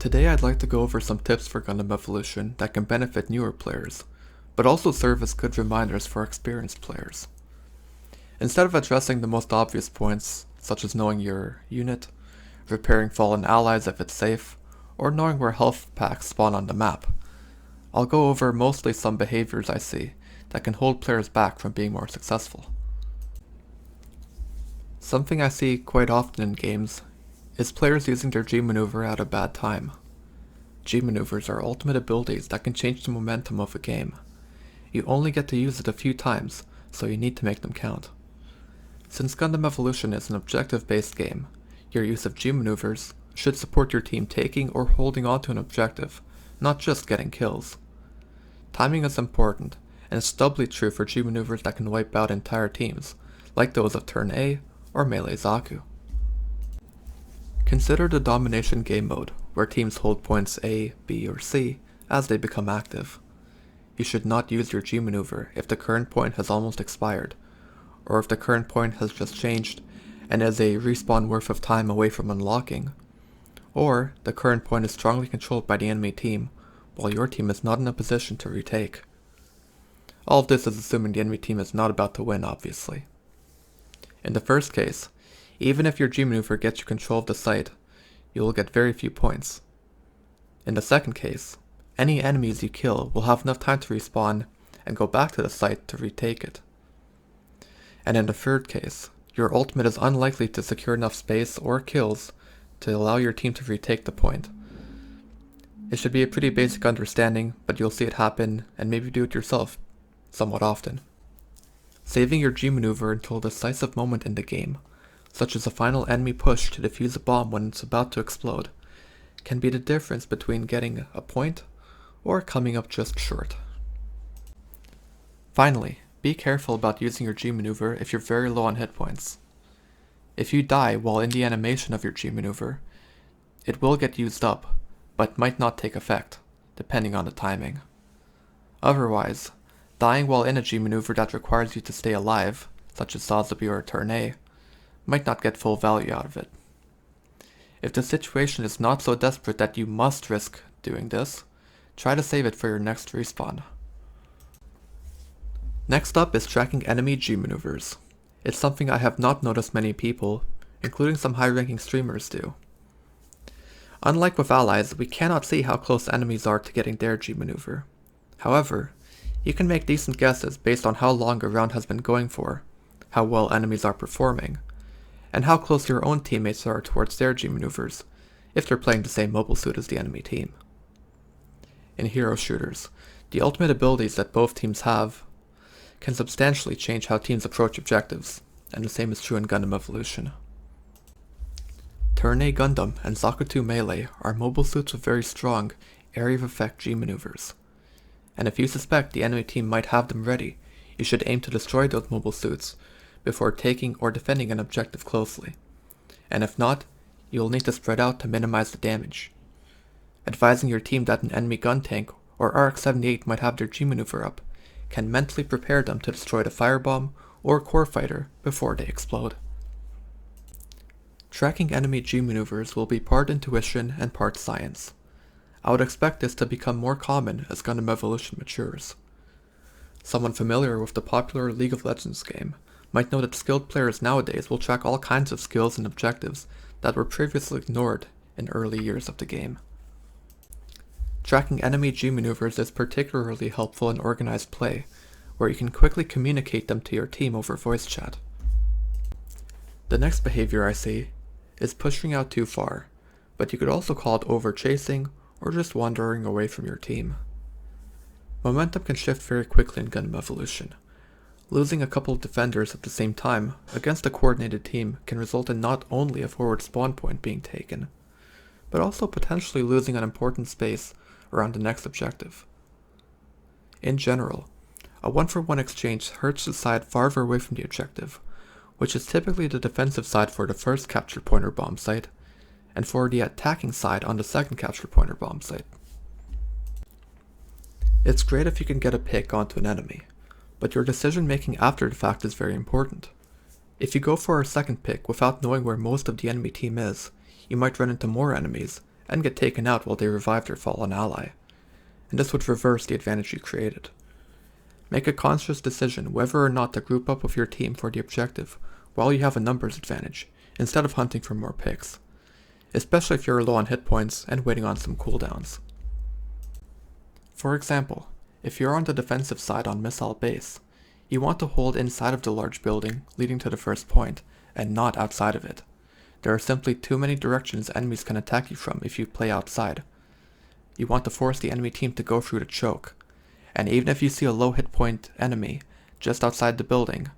Today I'd like to go over some tips for Gundam Evolution that can benefit newer players, but also serve as good reminders for experienced players. Instead of addressing the most obvious points, such as knowing your unit, repairing fallen allies if it's safe, or knowing where health packs spawn on the map, I'll go over mostly some behaviors I see that can hold players back from being more successful. Something I see quite often in games is players using their G maneuver at a bad time. G maneuvers are ultimate abilities that can change the momentum of a game. You only get to use it a few times, so you need to make them count. Since Gundam Evolution is an objective-based game, your use of G maneuvers should support your team taking or holding onto an objective, not just getting kills. Timing is important, and it's doubly true for G maneuvers that can wipe out entire teams, like those of Turn A or Melee Zaku. Consider the domination game mode, where teams hold points A, B, or C as they become active. You should not use your G maneuver if the current point has almost expired, or if the current point has just changed and is a respawn worth of time away from unlocking, or the current point is strongly controlled by the enemy team, while your team is not in a position to retake. All of this is assuming the enemy team is not about to win, obviously. In the first case, even if your G maneuver gets you control of the site, you will get very few points. In the second case, any enemies you kill will have enough time to respawn and go back to the site to retake it. And in the third case, your ultimate is unlikely to secure enough space or kills to allow your team to retake the point. It should be a pretty basic understanding, but you'll see it happen and maybe do it yourself somewhat often. Saving your G maneuver until a decisive moment in the game, such as a final enemy push to defuse a bomb when it's about to explode, can be the difference between getting a point or coming up just short. Finally, be careful about using your G maneuver if you're very low on hit points. If you die while in the animation of your G maneuver, it will get used up, but might not take effect, depending on the timing. Otherwise, dying while in a G maneuver that requires you to stay alive, such as Sazabi or Turn A, might not get full value out of it. If the situation is not so desperate that you must risk doing this, try to save it for your next respawn. Next up is tracking enemy G maneuvers. It's something I have not noticed many people, including some high-ranking streamers, do. Unlike with allies, we cannot see how close enemies are to getting their G maneuver. However, you can make decent guesses based on how long a round has been going for, how well enemies are performing, and how close your own teammates are towards their G maneuvers, if they're playing the same mobile suit as the enemy team. In hero shooters, the ultimate abilities that both teams have can substantially change how teams approach objectives, and the same is true in Gundam Evolution. Turn A Gundam and Zaku 2 Melee are mobile suits with very strong area of effect G maneuvers, and if you suspect the enemy team might have them ready, you should aim to destroy those mobile suits before taking or defending an objective closely, and if not, you will need to spread out to minimize the damage. Advising your team that an enemy gun tank or RX-78 might have their G maneuver up can mentally prepare them to destroy the firebomb or core fighter before they explode. Tracking enemy G maneuvers will be part intuition and part science. I would expect this to become more common as Gundam Evolution matures. Someone familiar with the popular League of Legends game might know that skilled players nowadays will track all kinds of skills and objectives that were previously ignored in early years of the game. Tracking enemy G maneuvers is particularly helpful in organized play, where you can quickly communicate them to your team over voice chat. The next behavior I see is pushing out too far, but you could also call it over-chasing or just wandering away from your team. Momentum can shift very quickly in Gundam Evolution. Losing a couple of defenders at the same time against a coordinated team can result in not only a forward spawn point being taken, but also potentially losing an important space around the next objective. In general, a 1-for-1 exchange hurts the side farther away from the objective, which is typically the defensive side for the first capture point or bomb site, and for the attacking side on the second capture point or bomb site. It's great if you can get a pick onto an enemy, but your decision making after the fact is very important. If you go for a second pick without knowing where most of the enemy team is, you might run into more enemies and get taken out while they revive their fallen ally, and this would reverse the advantage you created. Make a conscious decision whether or not to group up with your team for the objective while you have a numbers advantage, instead of hunting for more picks, especially if you're low on hit points and waiting on some cooldowns. For example, if you're on the defensive side on Missile Base, you want to hold inside of the large building leading to the first point, and not outside of it. There are simply too many directions enemies can attack you from if you play outside. You want to force the enemy team to go through the choke, and even if you see a low hit point enemy just outside the building,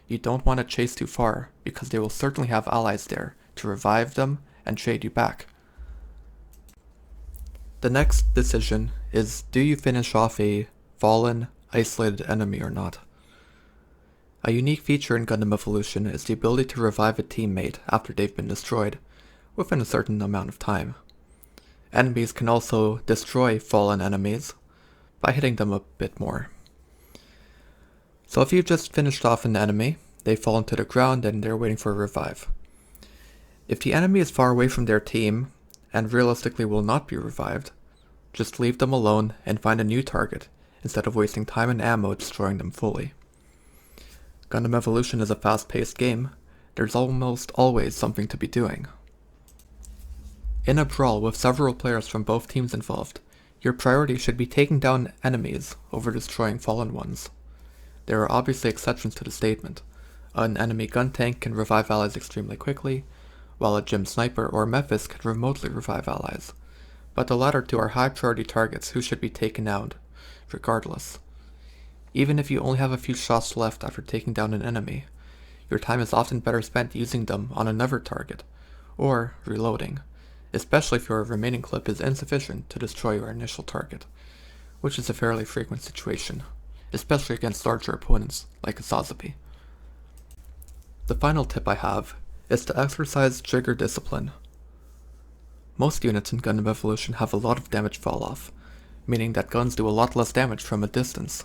you don't want to chase too far because they will certainly have allies there to revive them and trade you back. The next decision is, do you finish off a fallen, isolated enemy or not? A unique feature in Gundam Evolution is the ability to revive a teammate after they've been destroyed, within a certain amount of time. Enemies can also destroy fallen enemies by hitting them a bit more. So if you've just finished off an enemy, they fall into the ground and they're waiting for a revive. If the enemy is far away from their team, and realistically will not be revived, just leave them alone and find a new target, instead of wasting time and ammo destroying them fully. Gundam Evolution is a fast-paced game. There's almost always something to be doing. In a brawl with several players from both teams involved, your priority should be taking down enemies over destroying fallen ones. There are obviously exceptions to the statement. An enemy gun tank can revive allies extremely quickly, while a gym sniper or Mephis can remotely revive allies, but the latter two are high priority targets who should be taken out regardless. Even if you only have a few shots left after taking down an enemy, your time is often better spent using them on another target, or reloading, especially if your remaining clip is insufficient to destroy your initial target, which is a fairly frequent situation, especially against larger opponents like a Sazabi. The final tip I have is to exercise trigger discipline. Most units in Gundam Evolution have a lot of damage fall off, meaning that guns do a lot less damage from a distance,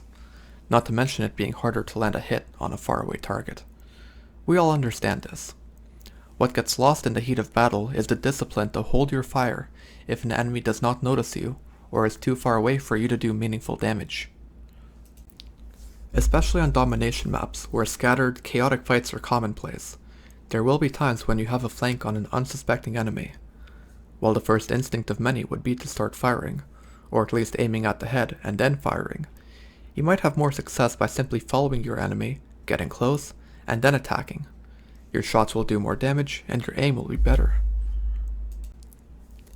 not to mention it being harder to land a hit on a faraway target. We all understand this. What gets lost in the heat of battle is the discipline to hold your fire if an enemy does not notice you or is too far away for you to do meaningful damage. Especially on domination maps where scattered, chaotic fights are commonplace, there will be times when you have a flank on an unsuspecting enemy. While the first instinct of many would be to start firing, or at least aiming at the head and then firing, you might have more success by simply following your enemy, getting close, and then attacking. Your shots will do more damage and your aim will be better.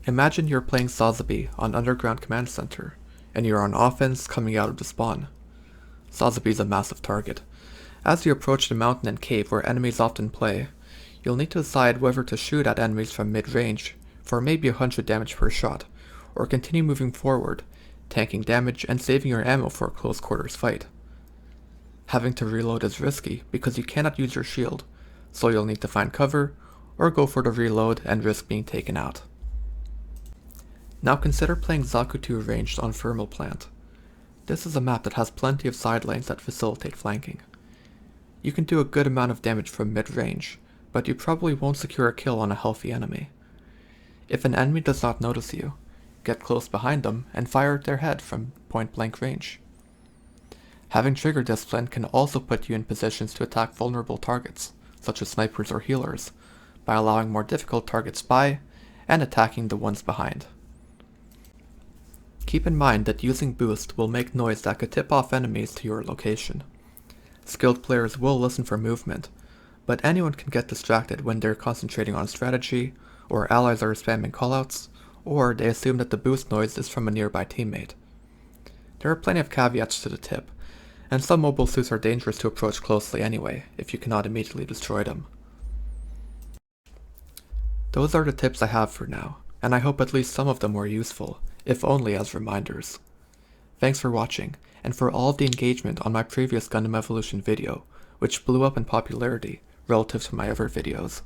Imagine you're playing Sazabi on Underground Command Center, and you're on offense coming out of the spawn. Sazabi is a massive target. As you approach the mountain and cave where enemies often play, you'll need to decide whether to shoot at enemies from mid-range for maybe 100 damage per shot, or continue moving forward, tanking damage and saving your ammo for a close quarters fight. Having to reload is risky because you cannot use your shield, so you'll need to find cover, or go for the reload and risk being taken out. Now consider playing Zaku 2 ranged on Thermal Plant. This is a map that has plenty of side lanes that facilitate flanking. You can do a good amount of damage from mid-range, but you probably won't secure a kill on a healthy enemy. If an enemy does not notice you, get close behind them and fire at their head from point-blank range. Having trigger discipline can also put you in positions to attack vulnerable targets, such as snipers or healers, by allowing more difficult targets by, and attacking the ones behind. Keep in mind that using boost will make noise that could tip off enemies to your location. Skilled players will listen for movement, but anyone can get distracted when they're concentrating on strategy, or allies are spamming callouts, or they assume that the boost noise is from a nearby teammate. There are plenty of caveats to the tip, and some mobile suits are dangerous to approach closely anyway, if you cannot immediately destroy them. Those are the tips I have for now, and I hope at least some of them were useful, if only as reminders. Thanks for watching, and for all of the engagement on my previous Gundam Evolution video, which blew up in popularity relative to my other videos.